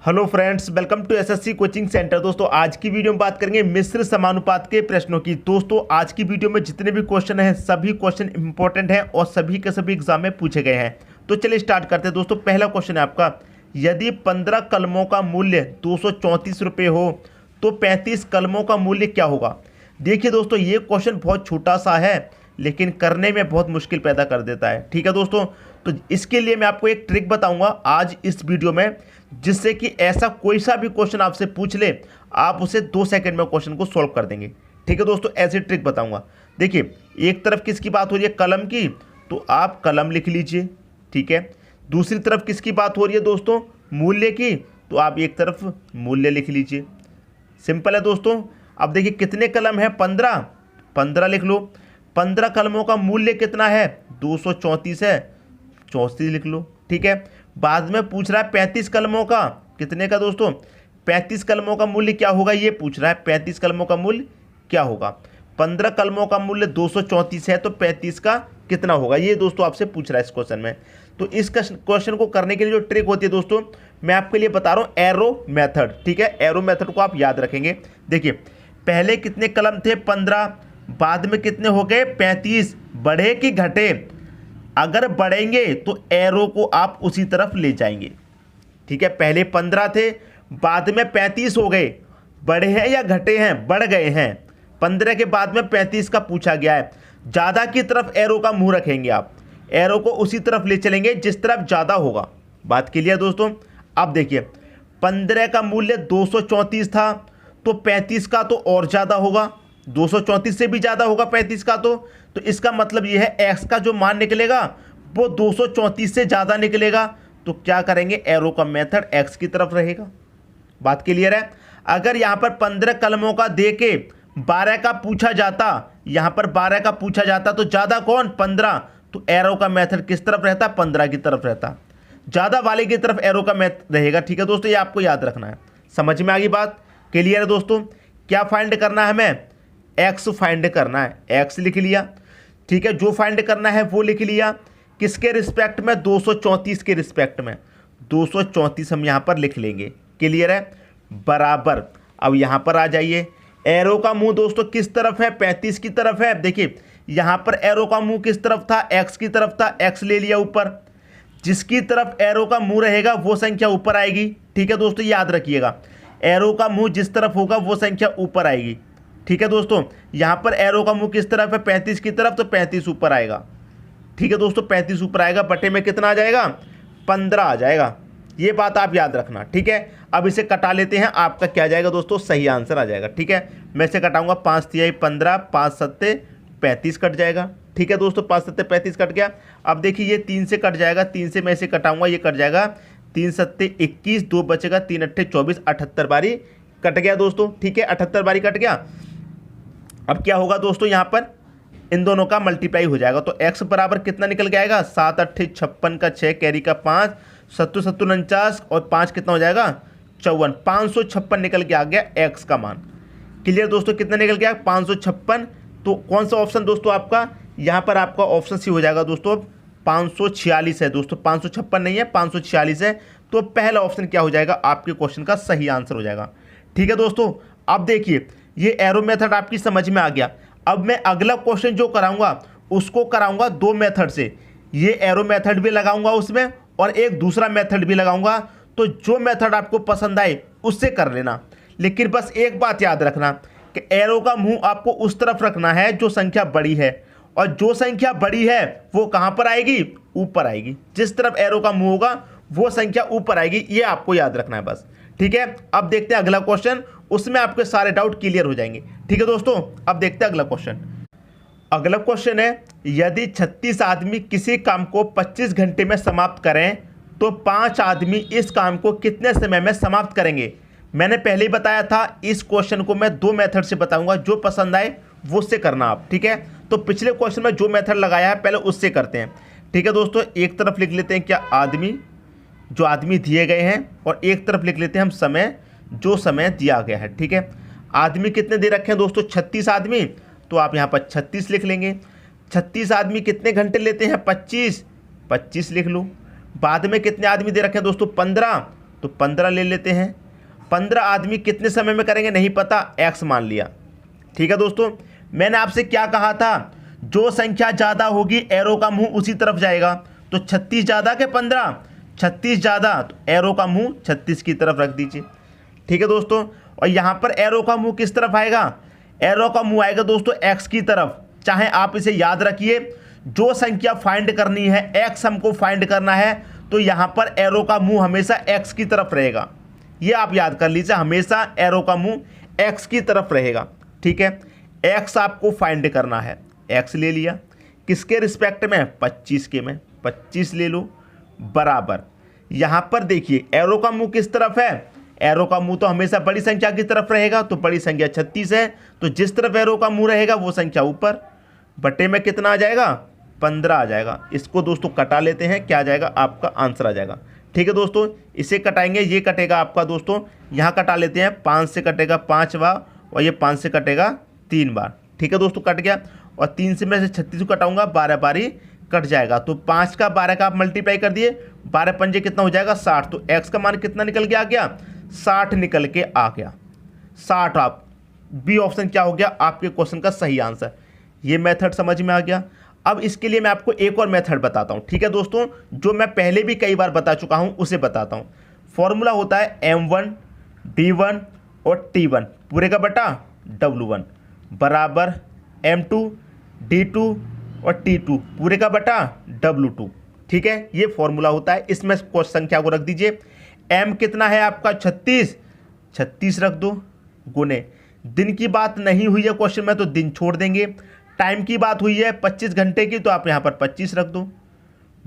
Hello friends, welcome to SSC coaching centre. दोस्तों आज की वीडियो में बात करेंगे मिश्र समानुपात के प्रश्नों की। दोस्तों आज की वीडियो में जितने भी क्वेश्चन हैं सभी क्वेश्चन इंपॉर्टेंट हैं और सभी के सभी एग्जाम में पूछे गए हैं। तो चलिए स्टार्ट करते हैं। दोस्तों पहला क्वेश्चन है आपका, यदि 15 कलमों का मूल्य 234 रुपये हो तो 35 कलमों का मूल्य क्या होगा। देखिए दोस्तों ये क्वेश्चन बहुत छोटा सा है लेकिन करने में बहुत मुश्किल पैदा कर देता है। ठीक है दोस्तों, तो इसके लिए मैं आपको एक ट्रिक बताऊंगा आज इस वीडियो में, जिससे कि ऐसा कोई सा भी क्वेश्चन आपसे पूछ ले आप उसे 2 सेकंड में क्वेश्चन को सॉल्व कर देंगे। ठीक है दोस्तों, ऐसी ट्रिक बताऊंगा। देखिए एक तरफ किसकी बात हो रही है, कलम की, तो आप कलम लिख लीजिए। ठीक है, दूसरी तरफ किसकी बात हो रही है दोस्तों, मूल्य की, तो आप एक तरफ मूल्य लिख लीजिए। सिंपल है दोस्तों। अब देखिए कितने कलम है, 15, 15 लिख लो। 15 कलमों का मूल्य कितना है, 234 है, 34 लिख लो। ठीक है, बाद में पूछ रहा है 35 कलमों का, कितने का दोस्तों, 35 कलमों का मूल्य क्या होगा, ये पूछ रहा है 35 कलमों का मूल्य क्या होगा। 15 कलमों का मूल्य 234 है तो 35 का कितना होगा, ये दोस्तों आपसे पूछ रहा है इस क्वेश्चन में। तो इस क्वेश्चन को करने के लिए जो ट्रिक होती है दोस्तों, मैं आपके लिए बता रहा हूँ, एरो मेथड। ठीक है, एरो मेथड को आप याद रखेंगे। देखिए पहले कितने कलम थे, 15, बाद में कितने हो गए, 35, बढ़े कि घटे, अगर बढ़ेंगे तो एरो को आप उसी तरफ ले जाएंगे। ठीक है, पहले 15 थे, बाद में 35 हो गए, बढ़े हैं या घटे हैं, बढ़ गए हैं। 15 के बाद में 35 का पूछा गया है, ज़्यादा की तरफ एरो का मुंह रखेंगे आप, एरो को उसी तरफ ले चलेंगे जिस तरफ ज़्यादा होगा। बात क्लियर दोस्तों। अब देखिए 15 का मूल्य 234 था तो 35 का तो और ज़्यादा होगा, 234 से भी ज़्यादा होगा 35 का। तो इसका मतलब ये है x का जो मान निकलेगा वो 234 से ज़्यादा निकलेगा। तो क्या करेंगे, एरो का मेथड x की तरफ रहेगा। बात क्लियर है। अगर यहाँ पर 15 कलमों का दे के 12 का पूछा जाता, यहाँ पर 12 का पूछा जाता तो ज़्यादा कौन, 15, तो एरो का मेथड किस तरफ रहता, 15 की तरफ रहता, ज़्यादा वाले की तरफ एरो का मेथड रहेगा। ठीक है दोस्तों, ये आपको याद रखना है। समझ में आ गई बात, क्लियर है दोस्तों। क्या फाइंड करना है हमें, एक्स फाइंड करना है, एक्स लिख लिया। ठीक है, जो फाइंड करना है वो लिख लिया, किसके रिस्पेक्ट में, 234 के रिस्पेक्ट में, 234 हम यहाँ पर लिख लेंगे। क्लियर है, बराबर। अब यहाँ पर आ जाइए, एरो का मुंह दोस्तों किस तरफ है, 35 की तरफ है। देखिए यहाँ पर एरो का मुंह किस तरफ था, एक्स की तरफ था, एक्स ले लिया ऊपर। जिसकी तरफ एरो का मुंह रहेगा वो संख्या ऊपर आएगी। ठीक है दोस्तों, याद रखिएगा, एरो का मुंह जिस तरफ होगा वो संख्या ऊपर आएगी। ठीक है दोस्तों, यहाँ पर एरो का मुंह किस तरफ है, 35 की तरफ, तो 35 ऊपर आएगा। ठीक है दोस्तों, 35 ऊपर आएगा, बटे में कितना आ जाएगा, 15 आ जाएगा। ये बात आप याद रखना। ठीक है, अब इसे कटा लेते हैं, आपका क्या आ जाएगा दोस्तों, सही आंसर आ जाएगा। ठीक है, मैं इसे कटाऊंगा, 5 तिहाई 15, 5 सत्ते 35 कट जाएगा। ठीक है दोस्तों, 5 सत्ते 35 कट गया। अब देखिए ये 3 से कट जाएगा, 3 से मैं इसे कटाऊंगा, ये कट जाएगा, 3 सत्ते 21, 2 बचेगा, 3 अट्ठे 24, 78 बारी कट गया दोस्तों। ठीक है, 78 बारी कट गया। अब क्या होगा दोस्तों, यहाँ पर इन दोनों का मल्टीप्लाई हो जाएगा, तो x बराबर कितना निकल के आएगा, 7 अट्ठे 56 का 6, कैरी का 5, 7 7 49 और 5 कितना हो जाएगा, 54, 556 निकल के आ गया x का मान। क्लियर दोस्तों, कितना निकल गया, 556। तो कौन सा ऑप्शन दोस्तों आपका, यहाँ पर आपका ऑप्शन सी हो जाएगा दोस्तों, 546 है दोस्तों, 556 नहीं है, 546 है। तो पहला ऑप्शन क्या हो जाएगा, आपके क्वेश्चन का सही आंसर हो जाएगा। ठीक है दोस्तों, अब देखिए ये एरो मेथड आपकी समझ में आ गया। अब मैं अगला क्वेश्चन जो कराऊंगा उसको कराऊंगा 2 मेथड से, ये एरो मेथड भी लगाऊंगा उसमें और एक दूसरा मेथड भी लगाऊंगा। तो जो मेथड आपको पसंद आए उससे कर लेना, लेकिन बस एक बात याद रखना कि एरो का मुंह आपको उस तरफ रखना है जो संख्या बड़ी है, और जो संख्या बड़ी है वो कहां पर आएगी, ऊपर आएगी। जिस तरफ एरो का मुंह होगा वो संख्या ऊपर आएगी, ये आपको याद रखना है बस। ठीक है, अब देखते हैं अगला क्वेश्चन, उसमें आपके सारे डाउट क्लियर हो जाएंगे। ठीक है दोस्तों, अब देखते हैं अगला क्वेश्चन। अगला क्वेश्चन है, यदि 36 आदमी किसी काम को 25 घंटे में समाप्त करें तो 5 आदमी इस काम को कितने समय में समाप्त करेंगे। मैंने पहले ही बताया था, इस क्वेश्चन को मैं 2 मेथड से बताऊंगा, जो पसंद आए वो उससे करना आप। ठीक है, तो पिछले क्वेश्चन में जो मेथड लगाया है पहले उससे करते हैं। ठीक है दोस्तों, एक तरफ लिख लेते हैं क्या, आदमी, जो आदमी दिए गए हैं, और एक तरफ लिख लेते हैं हम समय, जो समय दिया गया है। ठीक है, आदमी कितने दे रखे हैं दोस्तों, 36 आदमी, तो आप यहाँ पर 36 लिख लेंगे। 36 आदमी कितने घंटे लेते हैं, 25, 25 लिख लो। बाद में कितने आदमी दे रखे हैं दोस्तों, 15, तो 15 ले लेते हैं। 15 आदमी कितने समय में करेंगे नहीं पता, x मान लिया। ठीक है दोस्तों, मैंने आपसे क्या कहा था, जो संख्या ज़्यादा होगी एरो का मुंह उसी तरफ जाएगा। तो 36 ज़्यादा के 15, 36 ज़्यादा, तो एरो का मुंह 36 की तरफ रख दीजिए। ठीक है दोस्तों, और यहाँ पर एरो का मुंह किस तरफ आएगा, एरो का मुंह आएगा दोस्तों x की तरफ। चाहे आप इसे याद रखिए, जो संख्या फाइंड करनी है, x हमको फाइंड करना है, तो यहाँ पर एरो का मुंह हमेशा x की तरफ रहेगा। ये आप याद कर लीजिए, हमेशा एरो का मुंह x की तरफ रहेगा। ठीक है, x आपको फाइंड करना है, x ले लिया, किसके रिस्पेक्ट में, 25 के में, 25 ले लो, बराबर। यहाँ पर देखिए एरो का मुंह किस तरफ है, एरो का मुंह तो हमेशा बड़ी संख्या की तरफ रहेगा, तो बड़ी संख्या 36 है, तो जिस तरफ एरो का मुंह रहेगा वो संख्या ऊपर, बटे में कितना आ जाएगा, 15 आ जाएगा। इसको दोस्तों कटा लेते हैं, क्या आ जाएगा, आपका आंसर आ जाएगा। ठीक है दोस्तों, इसे कटाएंगे, ये कटेगा आपका दोस्तों, यहाँ कटा लेते हैं, 5 से कटेगा 5 बार, और ये 5 से कटेगा 3 बार। ठीक है दोस्तों, कट गया, और 3 से मैं 36 को कटाऊंगा, 12 बारी कट जाएगा। तो 5 का 12 का आप मल्टीप्लाई कर दिए, 12 पंजे कितना हो जाएगा, 60। तो x का मान कितना निकल के आ गया, 60 निकल के आ गया। 60 आप बी ऑप्शन क्या हो गया आपके क्वेश्चन का सही आंसर। ये मेथड समझ में आ गया। अब इसके लिए मैं आपको एक और मेथड बताता हूँ। ठीक है दोस्तों, जो मैं पहले भी कई बार बता चुका हूँ उसे बताता हूँ। फॉर्मूला होता है m1 d1 और t1 पूरे का बटा w1 बराबर m2 d2 और t2 पूरे का बटा w2। ठीक है, ये फॉर्मूला होता है। इसमें संख्या को रख दीजिए, m कितना है आपका 36, 36 रख दो, गुने दिन की बात नहीं हुई है क्वेश्चन में तो दिन छोड़ देंगे, टाइम की बात हुई है 25 घंटे की तो आप यहाँ पर 25 रख दो,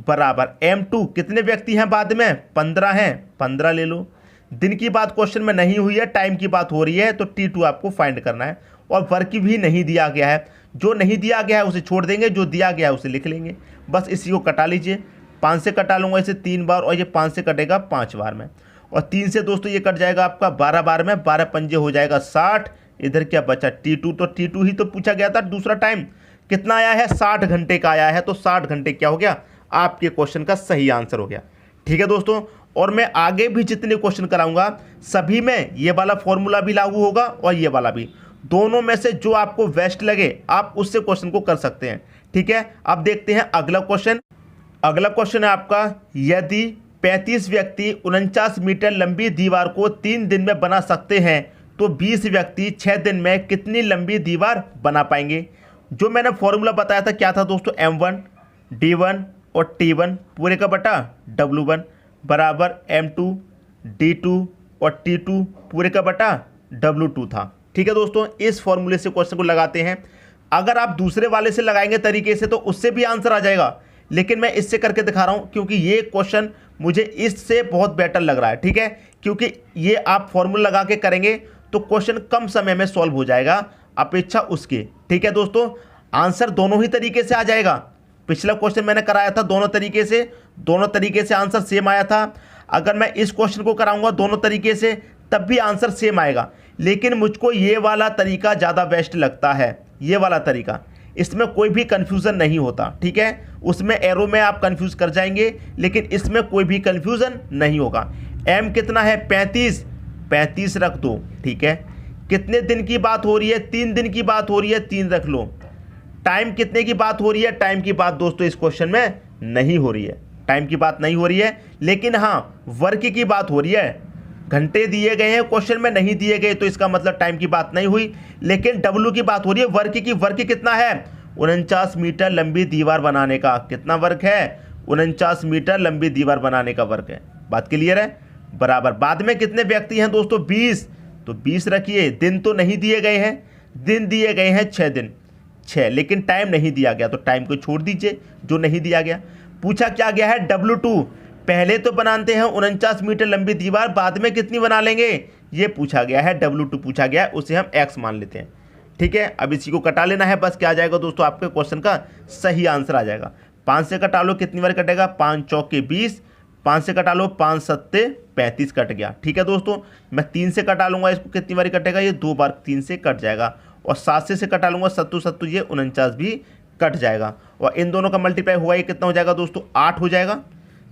बराबर m2 कितने व्यक्ति हैं बाद में, 15 हैं, 15 ले लो। दिन की बात क्वेश्चन में नहीं हुई है, टाइम की बात हो रही है, तो t2 आपको फाइंड करना है। और वर्क भी नहीं दिया गया है, जो नहीं दिया गया है उसे छोड़ देंगे, जो दिया गया है उसे लिख लेंगे। बस इसी को कटा लीजिए, 5 से कटा लूँगा इसे 3 बार, और ये 5 से कटेगा 5 बार में, और 3 से दोस्तों ये कट जाएगा आपका 12 बार में, 12 पंजे हो जाएगा 60। इधर क्या बचा t2, तो t2 ही तो पूछा गया था। दूसरा टाइम कितना आया है, 60 घंटे का आया है, तो 60 घंटे क्या हो गया, आपके क्वेश्चन का सही आंसर हो गया। ठीक है दोस्तों, और मैं आगे भी जितने क्वेश्चन कराऊंगा सभी में ये वाला फॉर्मूला भी लागू होगा और ये वाला भी, दोनों में से जो आपको बेस्ट लगे आप उससे क्वेश्चन को कर सकते हैं। ठीक है, अब देखते हैं अगला क्वेश्चन। अगला क्वेश्चन है आपका, यदि 35 व्यक्ति 49 मीटर लंबी दीवार को 3 दिन में बना सकते हैं तो 20 व्यक्ति 6 दिन में कितनी लंबी दीवार बना पाएंगे। जो मैंने फॉर्मूला बताया था क्या था दोस्तों, m1 d1 और t1 पूरे का बटा w1 बराबर m2 d2 और t2 पूरे का बटा w2 था। ठीक है दोस्तों, इस फॉर्मूले से क्वेश्चन को लगाते हैं। अगर आप दूसरे वाले से लगाएंगे तरीके से तो उससे भी आंसर आ जाएगा, लेकिन मैं इससे करके दिखा रहा हूं क्योंकि ये क्वेश्चन मुझे इससे बहुत बेटर लग रहा है। ठीक है, क्योंकि ये आप फॉर्मूला लगा के करेंगे तो क्वेश्चन कम समय में सॉल्व हो जाएगा अपेक्षा उसके। ठीक है दोस्तों, आंसर दोनों ही तरीके से आ जाएगा। पिछला क्वेश्चन मैंने कराया था दोनों तरीके से आंसर सेम आया था। अगर मैं इस क्वेश्चन को कराऊंगा दोनों तरीके से तब भी आंसर सेम आएगा, लेकिन मुझको ये वाला तरीका ज़्यादा बेस्ट लगता है। ये वाला तरीका, इसमें कोई भी कन्फ्यूज़न नहीं होता। ठीक है, उसमें एरो में आप कन्फ्यूज़ कर जाएंगे, लेकिन इसमें कोई भी कन्फ्यूज़न नहीं होगा। m कितना है 35, 35 रख दो। ठीक है, कितने दिन की बात हो रही है, 3 दिन की बात हो रही है, 3 रख लो। टाइम कितने की बात हो रही है, टाइम की बात दोस्तों इस क्वेश्चन में नहीं हो रही है, टाइम की बात नहीं हो रही है, लेकिन हाँ वर्क की बात हो रही है। घंटे दिए गए हैं क्वेश्चन में, नहीं दिए गए तो इसका मतलब टाइम की बात नहीं हुई, लेकिन W की बात हो रही है, वर्क की। वर्क कितना है, 49 मीटर लंबी दीवार बनाने का। कितना वर्क है, 49 मीटर लंबी दीवार बनाने का वर्क है। बात क्लियर है, बराबर। बाद में कितने व्यक्ति हैं दोस्तों, 20, तो 20 रखिए। दिन तो नहीं दिए गए हैं, दिन दिए गए हैं 6 दिन, 6, लेकिन टाइम नहीं दिया गया, तो टाइम को छोड़ दीजिए जो नहीं दिया गया। पूछा क्या गया है, W2। पहले तो बनाते हैं 49 मीटर लंबी दीवार, बाद में कितनी बना लेंगे, ये पूछा गया है, W2 पूछा गया है, उसे हम x मान लेते हैं। ठीक है, अब इसी को कटा लेना है, बस क्या आ जाएगा दोस्तों, आपके क्वेश्चन का सही आंसर आ जाएगा। 5 से कटा लो, कितनी बार कटेगा, 5 चौके 20, 5 से कटा लो, 5 सत्ते 35 कट गया। ठीक है दोस्तों, मैं 3 से कटा लूँगा इसको, कितनी बार कटेगा, ये 2 बार 3 से कट जाएगा। और 7 से कटा लूँगा, 7 ये 49 भी कट जाएगा। और इन दोनों का मल्टीप्लाई हुआ ये कितना हो जाएगा दोस्तों, 8 हो जाएगा।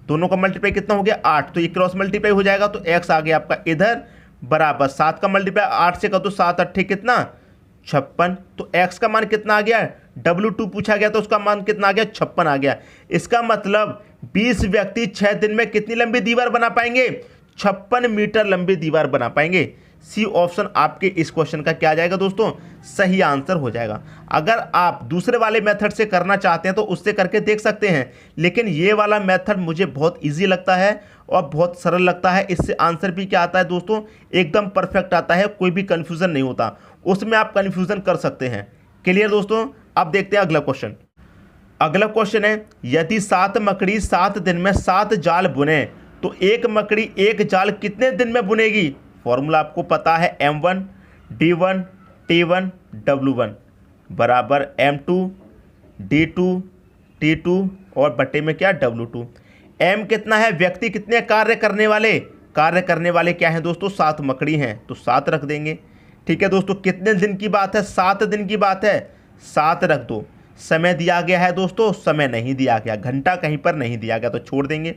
दोनों का मल्टीप्लाई कितना हो गया 8, तो ये क्रॉस मल्टीप्लाई हो जाएगा, तो x आ गया आपका इधर बराबर 7 का मल्टीप्लाई 8 से कर दो, 7 8 कितना 56, तो x का मान कितना आ गया, W2 पूछा गया तो उसका मान कितना आ गया 56 आ गया। इसका मतलब 20 व्यक्ति 6 दिन में कितनी लंबी दीवार बना पाएंगे, 56 मीटर लंबी दीवार बना पाएंगे। सी ऑप्शन आपके इस क्वेश्चन का क्या आ जाएगा दोस्तों, सही आंसर हो जाएगा। अगर आप दूसरे वाले मेथड से करना चाहते हैं तो उससे करके देख सकते हैं, लेकिन ये वाला मेथड मुझे बहुत इजी लगता है और बहुत सरल लगता है। इससे आंसर भी क्या आता है दोस्तों, एकदम परफेक्ट आता है, कोई भी कन्फ्यूज़न नहीं होता, उसमें आप कन्फ्यूज़न कर सकते हैं। क्लियर दोस्तों। अब देखते हैं अगला क्वेश्चन। अगला क्वेश्चन है, यदि 7 मकड़ी 7 दिन में 7 जाल बुने तो एक मकड़ी एक जाल कितने दिन में बुनेगी। फॉर्मूला आपको पता है, M1 D1 T1 W1 बराबर M2 D2 T2 और बट्टे में क्या W2। M कितना है, व्यक्ति कितने कार्य करने वाले क्या हैं दोस्तों, 7 मकड़ी हैं, तो 7 रख देंगे। ठीक है दोस्तों, कितने दिन की बात है, 7 दिन की बात है, 7 रख दो। समय दिया गया है दोस्तों, समय नहीं दिया गया, घंटा कहीं पर नहीं दिया गया तो छोड़ देंगे।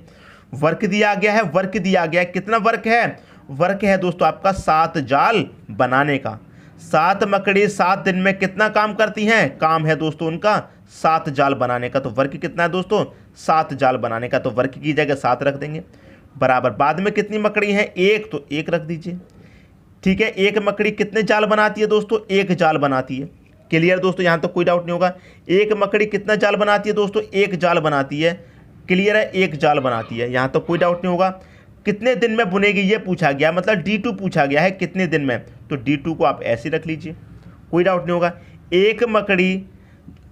वर्क दिया गया है, वर्क दिया गया है, कितना वर्क है, वर्क है दोस्तों आपका 7 जाल बनाने का। 7 मकड़ी 7 दिन में कितना काम करती हैं, काम है दोस्तों उनका 7 जाल बनाने का, तो वर्क कितना है दोस्तों 7 जाल बनाने का, तो वर्क की जगह 7 रख देंगे बराबर। बाद में कितनी मकड़ी हैं, एक, तो 1 रख दीजिए। ठीक है, एक मकड़ी कितने जाल बनाती है दोस्तों, 1 जाल बनाती है। क्लियर दोस्तों, यहाँ तो कोई डाउट नहीं होगा। एक मकड़ी कितना जाल बनाती है दोस्तों, 1 जाल बनाती है। क्लियर है, 1 जाल बनाती है, यहाँ तो कोई डाउट नहीं होगा। कितने दिन में बुनेगी ये पूछा गया, मतलब D2 पूछा गया है कितने दिन में, तो D2 को आप ऐसे रख लीजिए, कोई डाउट नहीं होगा। एक मकड़ी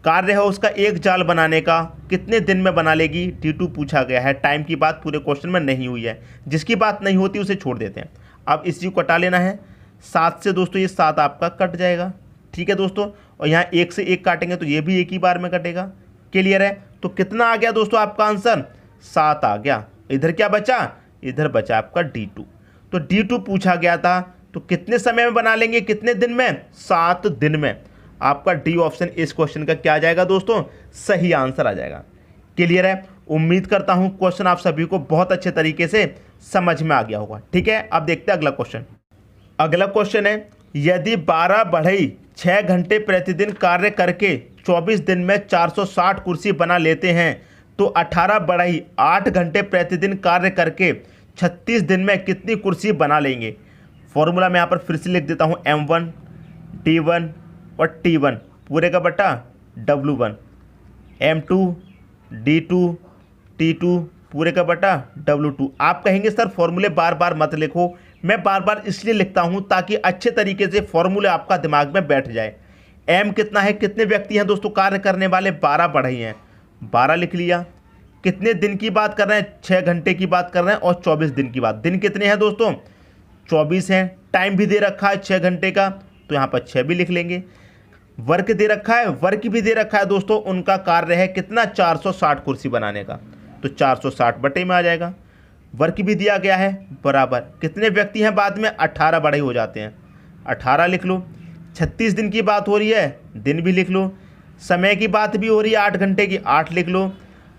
कार्य है उसका 1 जाल बनाने का, कितने दिन में बना लेगी, D2 पूछा गया है। टाइम की बात पूरे क्वेश्चन में नहीं हुई है, जिसकी बात नहीं होती उसे छोड़ देते हैं। अब इसी को कटा लेना है, 7 से दोस्तों ये 7 आपका कट जाएगा। ठीक है दोस्तों, और यहाँ 1 से 1 काटेंगे तो ये भी एक ही बार में कटेगा। क्लियर है, तो कितना आ गया दोस्तों आपका आंसर, 7 आ गया। इधर क्या बचा, इधर बचा आपका D2, तो D2 पूछा गया था, तो कितने समय में बना लेंगे, कितने दिन में, 7 दिन में। आपका डी ऑप्शन इस क्वेश्चन का क्या आ जाएगा दोस्तों, सही आंसर आ जाएगा। क्लियर है, उम्मीद करता हूं क्वेश्चन आप सभी को बहुत अच्छे तरीके से समझ में आ गया होगा। ठीक है, अब देखते हैं अगला क्वेश्चन। अगला क्वेश्चन है, यदि 12 बढ़ई 6 घंटे प्रतिदिन कार्य करके 24 दिन में 460 कुर्सी बना लेते हैं तो 18 बढ़ई 8 घंटे प्रतिदिन कार्य करके 36 दिन में कितनी कुर्सी बना लेंगे। फॉर्मूला मैं यहाँ पर फिर से लिख देता हूँ, M1 D1 और T1 पूरे का बटा W1, M2 D2 T2 पूरे का बटा W2। आप कहेंगे सर फॉर्मूले बार बार मत लिखो, मैं बार बार इसलिए लिखता हूं ताकि अच्छे तरीके से फॉर्मूले आपका दिमाग में बैठ जाए। M कितना है, कितने व्यक्ति हैं दोस्तों कार्य करने वाले, 12 बढ़ई हैं, 12 लिख लिया। कितने दिन की बात कर रहे हैं, 6 घंटे की बात कर रहे हैं, और 24 दिन की बात। दिन कितने हैं दोस्तों, 24 हैं। टाइम भी दे रखा है 6 घंटे का, तो यहाँ पर 6 भी लिख लेंगे। वर्क दे रखा है, वर्क भी दे रखा है दोस्तों, उनका कार्य है कितना, 460 कुर्सी बनाने का, तो 460 बटे में आ जाएगा। वर्क भी दिया गया है बराबर, कितने व्यक्ति हैं बाद में, 18 बड़े हो जाते हैं, 18 लिख लो। 36 दिन की बात हो रही है, दिन भी लिख लो। समय की बात भी हो रही है 8 घंटे की, 8 लिख लो।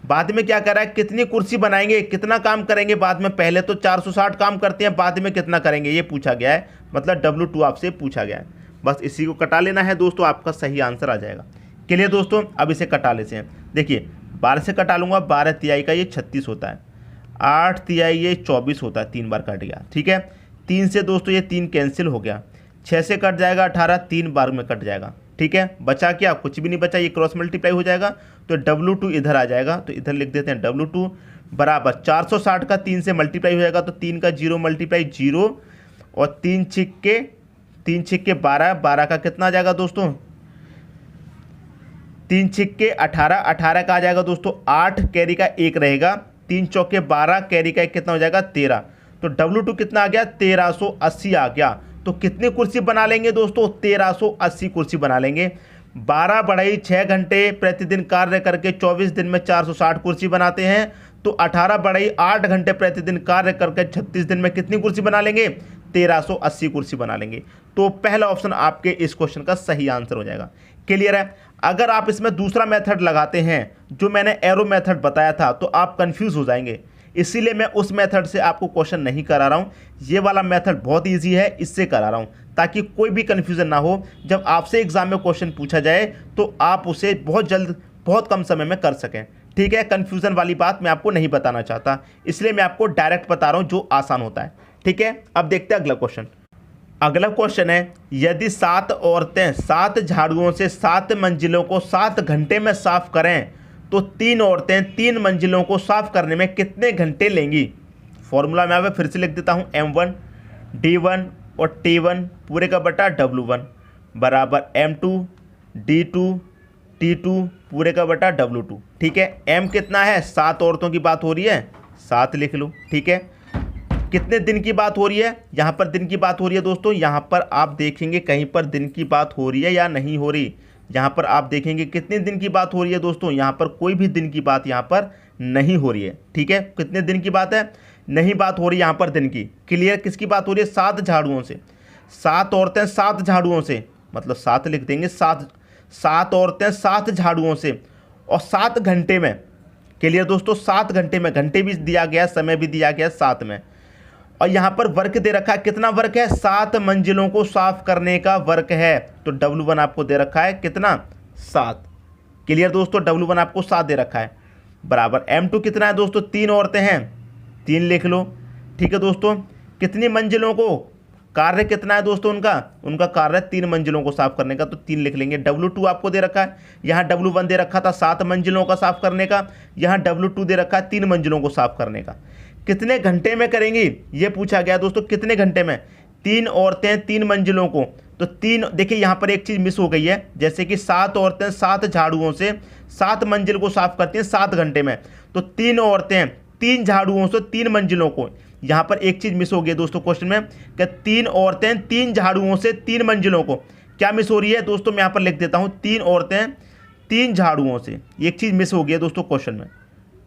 बाद में क्या कर रहा है, कितनी कुर्सी बनाएंगे, कितना काम करेंगे बाद में, पहले तो 460 काम करते हैं, बाद में कितना करेंगे ये पूछा गया है, मतलब W2 आपसे पूछा गया है। बस इसी को कटा लेना है दोस्तों, आपका सही आंसर आ जाएगा। क्लियर दोस्तों, अब इसे कटा लेते हैं। देखिए 12 से कटा लूँगा, 12 तिहाई का ये 36 होता है, 8 तिहाई ये 24 होता है, 3 बार कट गया। ठीक है, 3 से दोस्तों ये 3 कैंसिल हो गया, 6 से कट जाएगा 18, 3 बार में कट जाएगा। ठीक है, बचा क्या, कुछ भी नहीं बचा, ये क्रॉस मल्टीप्लाई हो जाएगा, तो W2 इधर आ जाएगा, तो इधर लिख देते हैं W2 बराबर 460 का 3 से मल्टीप्लाई हो जाएगा, तो 3 का 0 मल्टीप्लाई 0, और 3 छिक्के 12, 12 का कितना आ जाएगा दोस्तों, 3 छिक्के 18, 18 का आ जाएगा दोस्तों 8, कैरी का 1 रहेगा, 3 चौके 12, कैरी का 1 कितना हो जाएगा 13, तो W2 कितना आ गया, 1380 आ गया। तो कितनी कुर्सी बना लेंगे दोस्तों, 1380 कुर्सी बना लेंगे। 12 बढ़ई 6 घंटे प्रतिदिन कार्य करके 24 दिन में 460 कुर्सी बनाते हैं, तो 18 बढ़ई 8 घंटे प्रतिदिन कार्य करके 36 दिन में कितनी कुर्सी बना लेंगे, 1380 कुर्सी बना लेंगे। तो पहला ऑप्शन आपके इस क्वेश्चन का सही आंसर हो जाएगा। क्लियर है, अगर आप इसमें दूसरा मेथड लगाते हैं जो मैंने एरो मेथड बताया था, तो आप कंफ्यूज हो जाएंगे। इसीलिए मैं उस मेथड से आपको क्वेश्चन नहीं करा रहा हूँ। ये वाला मेथड बहुत ईजी है, इससे करा रहा हूँ ताकि कोई भी कन्फ्यूज़न ना हो। जब आपसे एग्जाम में क्वेश्चन पूछा जाए तो आप उसे बहुत जल्द बहुत कम समय में कर सकें। ठीक है, कन्फ्यूज़न वाली बात मैं आपको नहीं बताना चाहता, इसलिए मैं आपको डायरेक्ट बता रहा हूँ जो आसान होता है। ठीक है, अब देखते हैं अगला क्वेश्चन। अगला क्वेश्चन है, यदि 7 औरतें 7 झाड़ुओं से 7 मंजिलों को 7 घंटे में साफ करें तो 3 औरतें 3 मंजिलों को साफ करने में कितने घंटे लेंगी। फॉर्मूला मैं फिर से लिख देता हूँ, M1 D1 और T1 पूरे का बटा W1 बराबर M2 D2 T2 पूरे का बटा W2। ठीक है, M कितना है, 7 औरतों की बात हो रही है, 7 लिख लो। ठीक है, कितने दिन की बात हो रही है, यहाँ पर दिन की बात हो रही है दोस्तों। यहाँ पर आप देखेंगे कहीं पर दिन की बात हो रही है या नहीं हो रही। यहाँ पर आप देखेंगे कितने दिन की बात हो रही है दोस्तों, यहाँ पर कोई भी दिन की बात यहाँ पर नहीं हो रही है। ठीक है, कितने दिन की बात है, नहीं बात हो रही यहाँ पर दिन की। क्लियर, किसकी बात हो रही है, 7 झाड़ुओं से। 7 औरतें 7 झाड़ुओं से, मतलब 7 लिख देंगे, 7 औरतें 7 झाड़ुओं से और 7 घंटे में। क्लियर दोस्तों, 7 घंटे में, घंटे भी दिया गया, समय भी दिया गया 7 में। और यहाँ पर वर्क दे रखा है, कितना वर्क है, 7 मंजिलों को साफ करने का वर्क है। तो W1 आपको दे रखा है कितना, 7। क्लियर दोस्तों, W1 आपको 7 दे रखा है बराबर M2 कितना है दोस्तों, 3 औरतें हैं, 3 लिख लो। ठीक है दोस्तों, कितनी मंजिलों को, कार्य कितना है दोस्तों उनका कार्य 3 मंजिलों को साफ करने का, तो 3 लिख लेंगे। W2 आपको दे रखा है, यहाँ W1 दे रखा था 7 मंजिलों का साफ करने का, यहाँ W2 दे रखा है 3 मंजिलों को साफ करने का। कितने घंटे में करेंगी ये पूछा गया दोस्तों, कितने घंटे में, 3 औरतें 3 मंजिलों को, तो 3, देखिए यहाँ पर एक चीज़ मिस हो गई है, जैसे कि 7 औरतें 7 झाड़ुओं से 7 मंजिल को साफ करती हैं 7 घंटे में, तो 3 औरतें 3 झाड़ुओं से 3 मंजिलों को। यहाँ पर एक चीज़ मिस हो गई दोस्तों क्वेश्चन में, कि 3 औरतें 3 झाड़ुओं से 3 मंजिलों को, क्या मिस हो रही है दोस्तों, मैं यहाँ पर लिख देता हूँ, 3 औरतें 3 झाड़ुओं से, एक चीज़ मिस हो गई है दोस्तों क्वेश्चन में।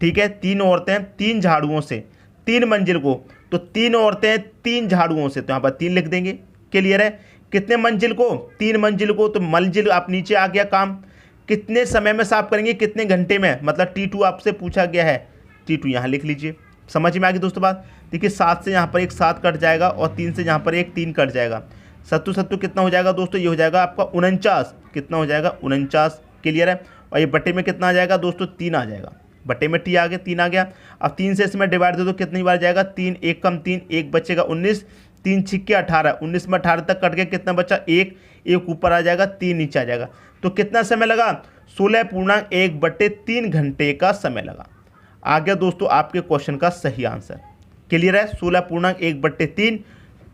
ठीक है, 3 औरतें 3 झाड़ुओं से 3 मंजिल को, तो 3 औरतें 3 झाड़ुओं से, तो यहाँ पर 3 लिख देंगे। क्लियर है, कितने मंजिल को, 3 मंजिल को, तो मंजिल आप नीचे आ गया काम, कितने समय में साफ करेंगे, कितने घंटे में, मतलब T2 आपसे पूछा गया है, T2 यहाँ लिख लीजिए। समझ में आ गई दोस्तों बात। देखिए 7 से यहाँ पर एक 7 कट जाएगा और 3 से यहाँ पर एक 3 कट जाएगा, 7 कितना हो जाएगा दोस्तों, ये हो जाएगा आपका 49, कितना हो जाएगा 49। क्लियर है, और ये बटे में कितना आ जाएगा दोस्तों, 3 आ जाएगा, बटे में T आ गया, 3 आ गया। अब 3 से इसमें डिवाइड दे दो, कितनी बार जाएगा, 3, 1 कम 3, 1 बचेगा 19, 3 छिक्के 18, 19 में 18 तक कट गया, कितना बचा 1, 1 ऊपर आ जाएगा, 3 नीचे आ जाएगा। तो कितना समय लगा, 16.1/3 घंटे का समय लगा। आ गया दोस्तों आपके क्वेश्चन का सही आंसर। क्लियर है, 16.1/3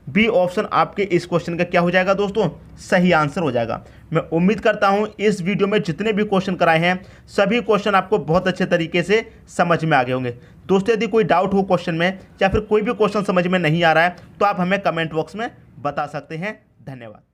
बी ऑप्शन आपके इस क्वेश्चन का क्या हो जाएगा दोस्तों, सही आंसर हो जाएगा। मैं उम्मीद करता हूं इस वीडियो में जितने भी क्वेश्चन कराए हैं सभी क्वेश्चन आपको बहुत अच्छे तरीके से समझ में आ गए होंगे। दोस्तों यदि कोई डाउट हो क्वेश्चन में या फिर कोई भी क्वेश्चन समझ में नहीं आ रहा है तो आप हमें कमेंट बॉक्स में बता सकते हैं। धन्यवाद।